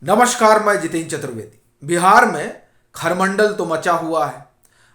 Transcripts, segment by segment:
नमस्कार, मैं जितेंद्र चतुर्वेदी। बिहार में खरमंडल तो मचा हुआ है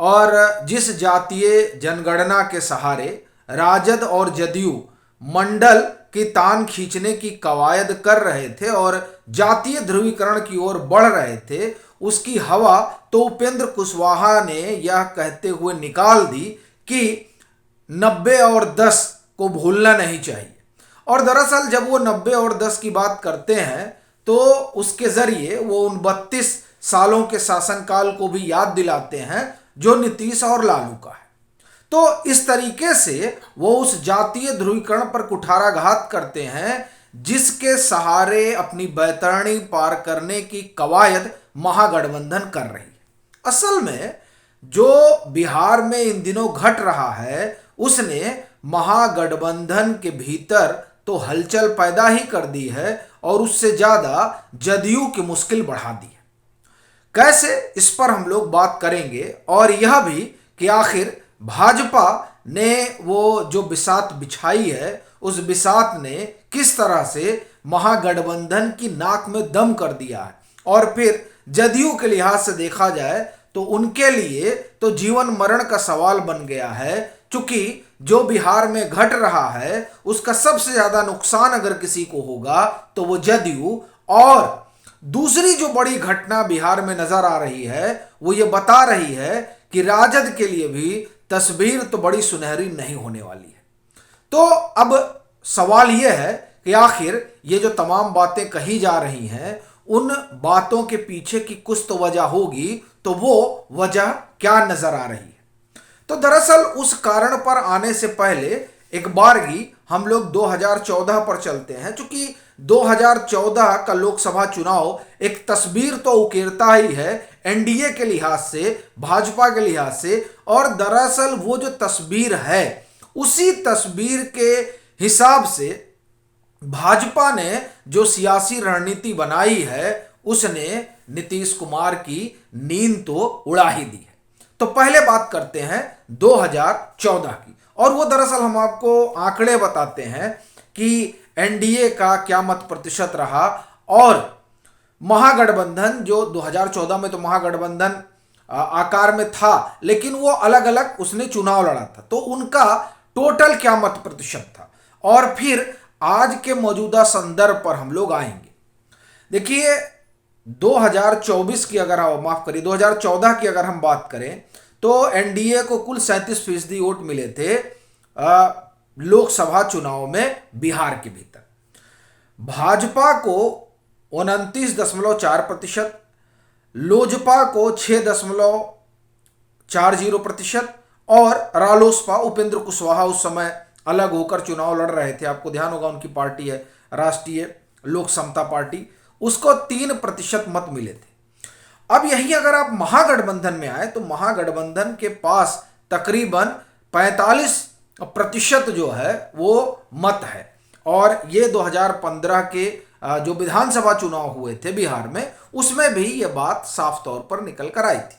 और जिस जातीय जनगणना के सहारे राजद और जदयू मंडल की तान खींचने की कवायद कर रहे थे और जातीय ध्रुवीकरण की ओर बढ़ रहे थे, उसकी हवा तो उपेंद्र कुशवाहा ने यह कहते हुए निकाल दी कि 90 और 10 को भूलना नहीं चाहिए। और दरअसल जब वो 90 और 10 की बात करते हैं तो उसके जरिए वो उन 32 सालों के शासनकाल को भी याद दिलाते हैं जो नीतीश और लालू का है। तो इस तरीके से वो उस जातीय ध्रुवीकरण पर कुठाराघात करते हैं जिसके सहारे अपनी बैतरणी पार करने की कवायद महागठबंधन कर रही है। असल में जो बिहार में इन दिनों घट रहा है उसने महागठबंधन के भीतर तो हलचल पैदा ही कर दी है और उससे ज्यादा जदयू की मुश्किल बढ़ा दी है। कैसे, इस पर हम लोग बात करेंगे और यह भी कि आखिर भाजपा ने वो जो बिसात बिछाई है उस बिसात ने किस तरह से महागठबंधन की नाक में दम कर दिया है। और फिर जदयू के लिहाज से देखा जाए तो उनके लिए तो जीवन मरण का सवाल बन गया है, क्योंकि जो बिहार में घट रहा है उसका सबसे ज्यादा नुकसान अगर किसी को होगा तो वो जदयू। और दूसरी जो बड़ी घटना बिहार में नजर आ रही है वो ये बता रही है कि राजद के लिए भी तस्वीर तो बड़ी सुनहरी नहीं होने वाली है। तो अब सवाल यह है कि आखिर ये जो तमाम बातें कही जा रही हैं उन बातों के पीछे की कुछ तो वजह होगी, तो वो वजह क्या नजर आ रही है। तो दरअसल उस कारण पर आने से पहले एक बारगी हम लोग 2014 पर चलते हैं, क्योंकि 2014 का लोकसभा चुनाव एक तस्वीर तो उकेरता ही है एनडीए के लिहाज से, भाजपा के लिहाज से। और दरअसल वो जो तस्वीर है उसी तस्वीर के हिसाब से भाजपा ने जो सियासी रणनीति बनाई है उसने नीतीश कुमार की नींद तो उड़ा ही दी है। तो पहले बात करते हैं 2014 की, और वो दरअसल हम आपको आंकड़े बताते हैं कि एनडीए का क्या मत प्रतिशत रहा और महागठबंधन जो 2014 में तो महागठबंधन आकार में था लेकिन वो अलग अलग उसने चुनाव लड़ा था, तो उनका टोटल क्या मत प्रतिशत था। और फिर आज के मौजूदा संदर्भ पर हम लोग आएंगे। देखिए 2024 की अगर हम माफ करिए 2014 की अगर हम बात करें तो एनडीए को कुल 37% वोट मिले थे लोकसभा चुनाव में बिहार के भीतर। भाजपा को 29.4%, लोजपा को 6.40% और रालोसपा, उपेंद्र कुशवाहा उस समय अलग होकर चुनाव लड़ रहे थे, आपको ध्यान होगा उनकी पार्टी है राष्ट्रीय लोक समता पार्टी, उसको 3% मत मिले थे। अब यही अगर आप महागठबंधन में आए तो महागठबंधन के पास तकरीबन 45% जो है वो मत है। और ये 2015 के जो विधानसभा चुनाव हुए थे बिहार में उसमें भी ये बात साफ तौर पर निकल कर आई थी।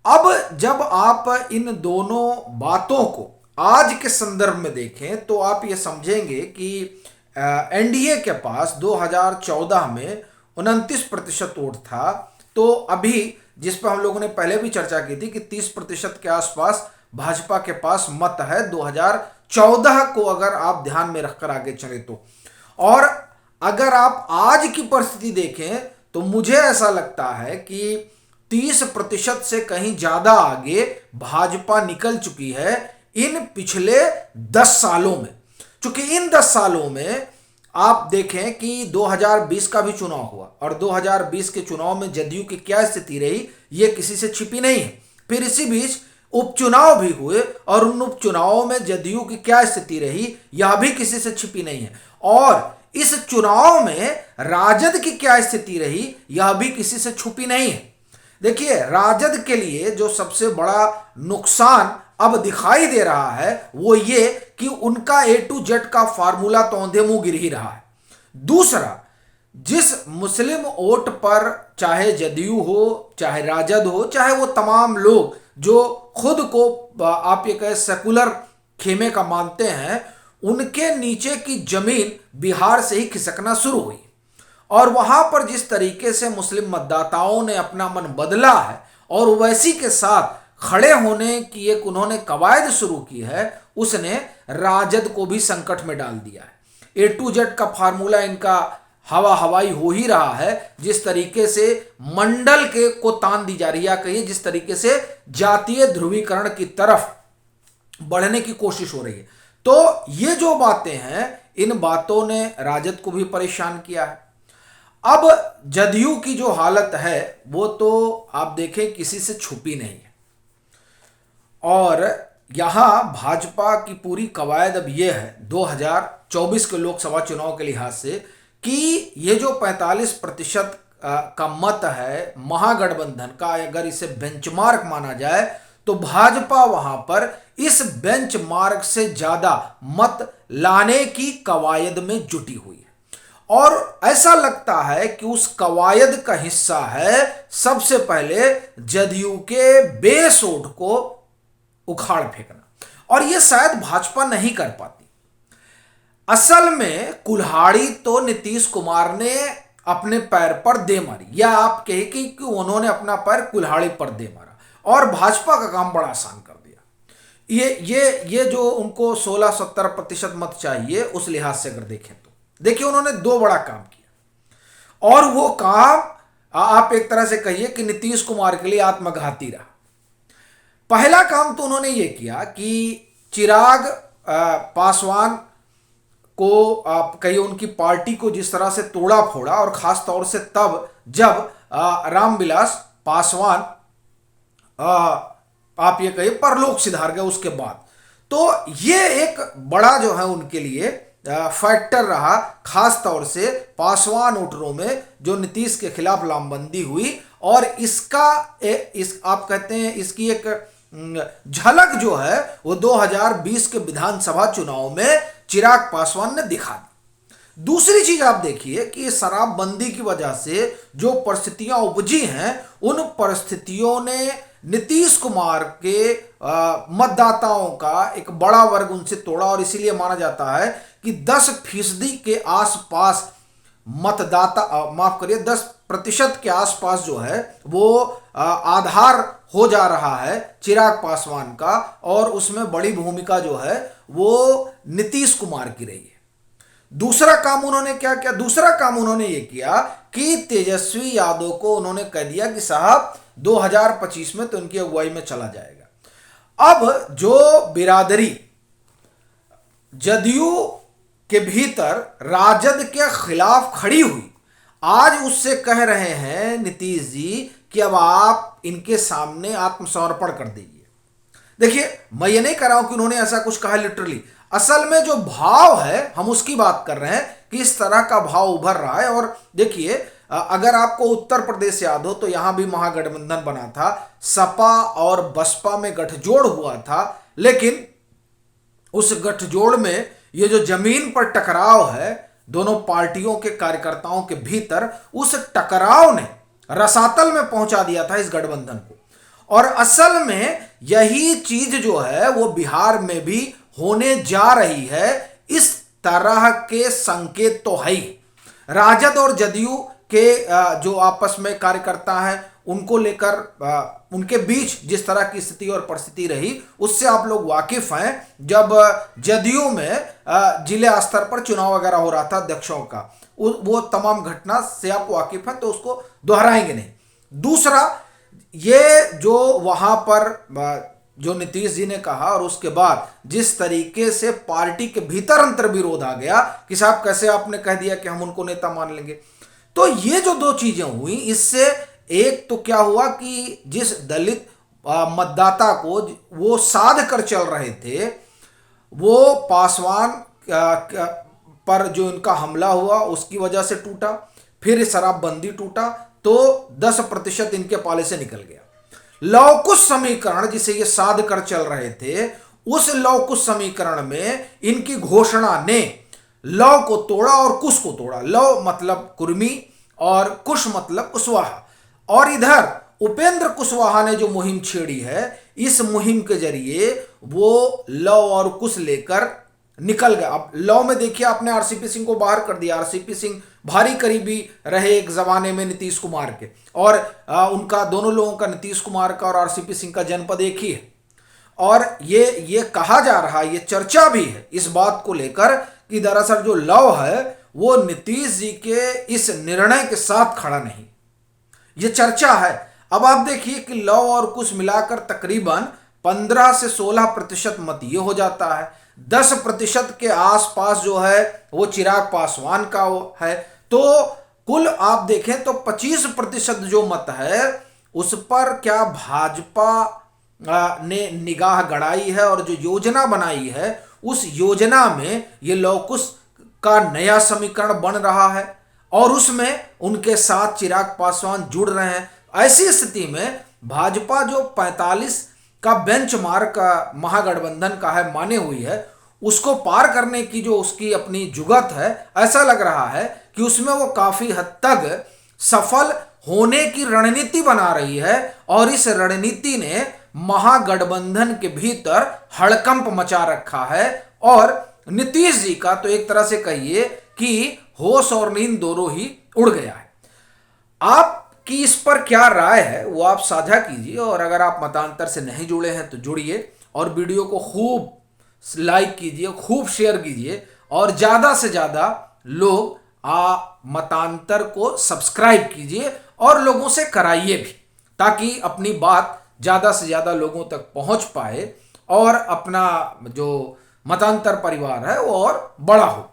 अब जब आप इन दोनों बातों को आज के संदर्भ में देखें तो आप ये समझेंगे कि एनडीए के पास 2014 में 29% वोट था, तो अभी जिस पर हम लोगों ने पहले भी चर्चा की थी कि 30% के आसपास भाजपा के पास मत है 2014 को अगर आप ध्यान में रखकर आगे चले तो। और अगर आप आज की परिस्थिति देखें तो मुझे ऐसा लगता है कि 30% से कहीं ज्यादा आगे भाजपा निकल चुकी है इन पिछले 10 सालों में। क्योंकि इन 10 सालों में आप देखें कि 2020 का भी चुनाव हुआ और 2020 के चुनाव में जदयू की क्या स्थिति रही ये किसी से छिपी नहीं है। फिर इसी बीच उपचुनाव भी हुए और उन उपचुनावों में जदयू की क्या स्थिति रही यह भी किसी से छिपी नहीं है। और इस चुनाव में राजद की क्या स्थिति रही यह भी किसी से छुपी नहीं है। देखिए राजद के लिए जो सबसे बड़ा नुकसान अब दिखाई दे रहा है वो ये कि उनका A to Z का फार्मूला तो औंधे मुंह गिर ही रहा है। दूसरा, जिस मुस्लिम वोट पर चाहे जदयू हो चाहे राजद हो चाहे वो तमाम लोग जो खुद को आप ये कहे सेकुलर खेमे का मानते हैं, उनके नीचे की जमीन बिहार से ही खिसकना शुरू हुई। और वहां पर जिस तरीके से मुस्लिम मतदाताओं ने अपना मन बदला है और ओवैसी के साथ खड़े होने की एक उन्होंने कवायद शुरू की है, उसने राजद को भी संकट में डाल दिया है। A to Z का फार्मूला इनका हवा हवाई हो ही रहा है। जिस तरीके से मंडल के को तान दी जा रही है, कहिए जिस तरीके से जातीय ध्रुवीकरण की तरफ बढ़ने की कोशिश हो रही है, तो ये जो बातें हैं, इन बातों ने राजद को भी परेशान किया है। अब जदयू की जो हालत है वो तो आप देखें किसी से छुपी नहीं है, और यहां भाजपा की पूरी कवायद अब यह है 2024 के लोकसभा चुनाव के लिहाज से कि ये जो 45% का मत है महागठबंधन का, अगर इसे बेंचमार्क माना जाए तो भाजपा वहां पर इस बेंचमार्क से ज्यादा मत लाने की कवायद में जुटी हुई है। और ऐसा लगता है कि उस कवायद का हिस्सा है सबसे पहले जदयू के बेस वोट को उखाड़ फेंकना, और यह शायद भाजपा नहीं कर पाती। असल में कुल्हाड़ी तो नीतीश कुमार ने अपने पैर पर दे मारी, या आप कहें कि उन्होंने अपना पैर कुल्हाड़ी पर दे मारा, और भाजपा का काम बड़ा आसान कर दिया। ये जो उनको 16-17% मत चाहिए, उस लिहाज से अगर देखें तो देखिए उन्होंने दो बड़ा काम किया, और वो काम आप एक तरह से कहिए कि नीतीश कुमार के लिए आत्मघाती रहा। पहला काम तो उन्होंने ये किया कि चिराग पासवान को आप कहिए उनकी पार्टी को जिस तरह से तोड़ा फोड़ा, और खास तौर से तब जब रामविलास पासवान आप ये कहिए परलोक सिधार गए उसके बाद, तो ये एक बड़ा जो है उनके लिए फैक्टर रहा, खास तौर से पासवान वोटरों में जो नीतीश के खिलाफ लामबंदी हुई। और इसका आप कहते हैं इसकी एक झलक जो है वो 2020 के विधानसभा चुनाव में चिराग पासवान ने दिखा दी। दूसरी चीज आप देखिए कि शराबबंदी की वजह से जो परिस्थितियां उपजी हैं, उन परिस्थितियों ने नीतीश कुमार के मतदाताओं का एक बड़ा वर्ग उनसे तोड़ा, और इसीलिए माना जाता है कि 10% के आसपास मतदाता, माफ करिए 10% के आसपास जो है वो आधार हो जा रहा है चिराग पासवान का, और उसमें बड़ी भूमिका जो है वो नीतीश कुमार की रही है। दूसरा काम उन्होंने क्या किया? दूसरा काम उन्होंने ये किया कि तेजस्वी यादव को उन्होंने कह दिया कि साहब 2025 में तो इनकी अगुवाई में चला जाएगा। अब जो बिरादरी जदयू के भीतर राजद के खिलाफ खड़ी हुई, आज उससे कह रहे हैं नीतीश जी कि अब आप इनके सामने आत्मसमर्पण कर दीजिए। देखिए मैं ये नहीं कह रहा हूं कि उन्होंने ऐसा कुछ कहा लिटरली, असल में जो भाव है हम उसकी बात कर रहे हैं कि इस तरह का भाव उभर रहा है। और देखिए अगर आपको उत्तर प्रदेश याद हो तो यहां भी महागठबंधन बना था, सपा और बसपा में गठजोड़ हुआ था, लेकिन उस गठजोड़ में ये जो जमीन पर टकराव है दोनों पार्टियों के कार्यकर्ताओं के भीतर, उस टकराव ने रसातल में पहुंचा दिया था इस गठबंधन को। और असल में यही चीज जो है वो बिहार में भी होने जा रही है। इस तरह के संकेत तो है ही। राजद और जदयू के जो आपस में कार्यकर्ता हैं उनको लेकर उनके बीच जिस तरह की स्थिति और परिस्थिति रही उससे आप लोग वाकिफ हैं। जब जदयू में जिले स्तर पर चुनाव वगैरह हो रहा था अध्यक्षों का, वो तमाम घटना से आप वाकिफ हैं, तो उसको दोहराएंगे नहीं। दूसरा, ये जो वहां पर जो नीतीश जी ने कहा और उसके बाद जिस तरीके से पार्टी के भीतर अंतर विरोध आ गया कि साहब कैसे आपने कह दिया कि हम उनको नेता मान लेंगे, तो ये जो दो चीजें हुई, इससे एक तो क्या हुआ कि जिस दलित मतदाता को वो साध कर चल रहे थे, वो पासवान पर जो इनका हमला हुआ उसकी वजह से टूटा, फिर शराबबंदी टूटा, तो 10% इनके पाले से निकल गया। लवकुश समीकरण जिसे ये साध कर चल रहे थे, उस लवकुश समीकरण में इनकी घोषणा ने लव को तोड़ा और कुश को तोड़ा। लव मतलब कुर्मी और कुश मतलब कुशवाहा। और इधर उपेंद्र कुशवाहा ने जो मुहिम छेड़ी है, इस मुहिम के जरिए वो लव और कुश लेकर निकल गया। अब लौ में देखिए आपने आरसीपी सिंह को बाहर कर दिया। आरसीपी सिंह भारी करीबी रहे एक जमाने में नीतीश कुमार के, और उनका दोनों लोगों का, नीतीश कुमार का और आरसीपी सिंह का जनपद एक ही है। और ये कहा जा रहा है, ये चर्चा भी है इस बात को लेकर कि दरअसल जो लव है वो नीतीश जी के इस निर्णय के साथ खड़ा नहीं, ये चर्चा है। अब आप देखिए कि लव और कुछ मिलाकर तकरीबन 15 से 16% मत ये हो जाता है। 10% के आसपास जो है वो चिराग पासवान का है। तो कुल आप देखें तो 25% जो मत है उस पर क्या भाजपा ने निगाह गड़ाई है, और जो योजना बनाई है उस योजना में ये लौकुश का नया समीकरण बन रहा है और उसमें उनके साथ चिराग पासवान जुड़ रहे हैं। ऐसी स्थिति में भाजपा जो 45 का बेंचमार्क महागठबंधन का है माने हुई है, उसको पार करने की जो उसकी अपनी जुगत है, ऐसा लग रहा है कि उसमें वो काफी हद तक सफल होने की रणनीति बना रही है। और इस रणनीति ने महागठबंधन के भीतर हड़कंप मचा रखा है और नीतीश जी का तो एक तरह से कहिए कि होश और नींद दोनों ही उड़ गया है। आपकी इस पर क्या राय है वो आप साझा कीजिए, और अगर आप मतांतर से नहीं जुड़े हैं तो जुड़िए और वीडियो को खूब लाइक कीजिए, खूब शेयर कीजिए, और ज्यादा से ज्यादा लोग मतांतर को सब्सक्राइब कीजिए और लोगों से कराइए भी, ताकि अपनी बात ज्यादा से ज्यादा लोगों तक पहुंच पाए और अपना जो मतांतर परिवार है वो और बड़ा हो।